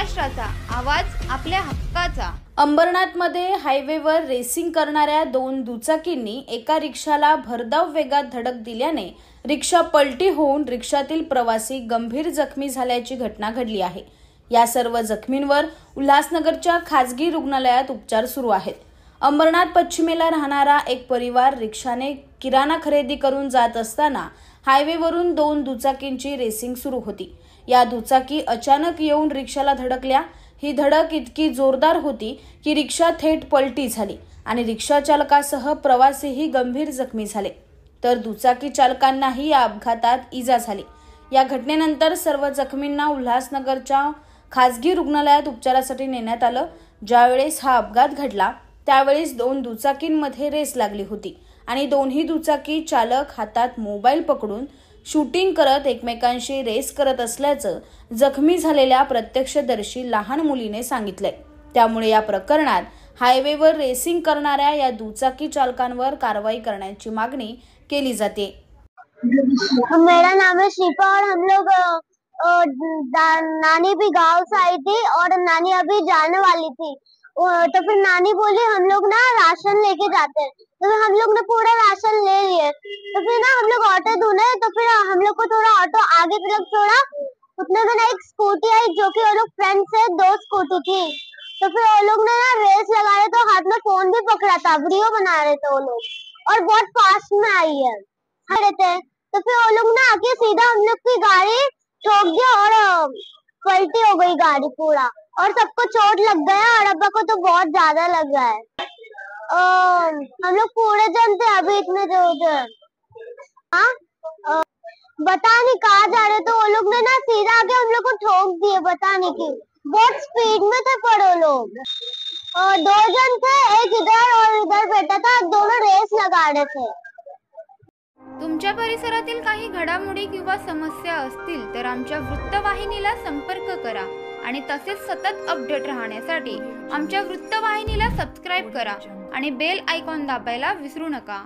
महाराष्ट्राचा आवाज आपल्या हक्काचा। अंबरनाथमध्ये हायवेवर रेसिंग करणाऱ्या दोन दुचाकींनी एका रिक्षाला भरधाव वेगात धडक दिल्याने रिक्षा पलटी होऊन रिक्षातील प्रवासी गंभीर जखमी झाल्याची घटना घडली आहे। या सर्व जखमींवर उल्हासनगरच्या खासगी रुग्णालयात उपचार सुरू आहेत। अंबरनाथ पश्चिमेला राहणारा एक परिवार रिक्षाने किराणा खरेदी करून जात असताना हायवेवरून दोन दुचाकींची रेसिंग सुरू होती। या दुचाकी अचानक येऊन रिक्षाला धडकल्या। ही धडक इतकी जोरदार होती की रिक्षा थेट पलटी झाली आणि रिक्षा चालकासह प्रवासीही गंभीर जखमी झाले, तर दुचाकी चालकांनाही या अपघातात इजा झाली। या घटनेनंतर सर्व जखमींना उल्हासनगरच्या खासगी रुग्णालयात उपचारासाठी नेण्यात आलं। ज्यावेळेस हा अपघात घडला त्यावेळेस दोन दुचाकींमध्ये रेस लागली होती आणि दोन्ही दुचाकी चालक हातात मोबाईल पकडून शूटिंग करत एकमेकांशी रेस करत असल्याचं जखमी झालेल्या प्रत्यक्षदर्शी लहान मुलीने सांगितलंय। त्यामुळे या प्रकरणात हायवेवर रेसिंग करणाऱ्या या दुचाकी चालकांवर कारवाई करण्याची मागणी केली जाते। मेरा नाम है शिफा और हम लोग नानी भी गांव से आई थी और नानी अभी जाने वाली थी। तो फिर नानी बोली हम लोग ना राशन लेके जाते हैं, तो फिर हम लोग ने पूरा राशन ले लिए। तो फिर ना हम लोग ऑटो ढूंढे, तो फिर हम लोग को थोड़ा ऑटो आगे की तरफ छोड़ा, उतने में ना एक स्कूटी आई जो कि वो लोग फ्रेंड से दो स्कूटी थी। तो फिर वो लोग ने ना रेस लगा रहे, तो हाथ में फोन भी पकड़ा था, वीडियो बना रहे थे वो लोग और बहुत फास्ट में आई है खड़े थे। तो फिर वो लोग ना आके सीधा हम लोग की गाड़ी ठोक दिया और पलटी हो गई गाड़ी पूरा, और सबको चोट लग गया और अब्बा को तो बहुत ज्यादा लग रहा है। हम लोग पूरे जन थे अभी इतने जो बता नहीं कहाँ जा रहे, तो वो लोग ने ना सीधा आके हम लोग को ठोक दिए, बता नहीं की बहुत स्पीड में थे पर वो लोग। दो जन थे, एक इधर और इधर बैठा था, दोनों रेस लगा रहे थे। तुमच्या परिसरातील काही घडामोडी किंवा समस्या असतील तर आमच्या वृत्तवाहिनीला संपर्क करा आणि तसेच सतत अपडेट राहण्यासाठी आमच्या वृत्तवाहिनीला सबस्क्राइब करा आणि बेल आयकॉन दाबायला विसरू नका।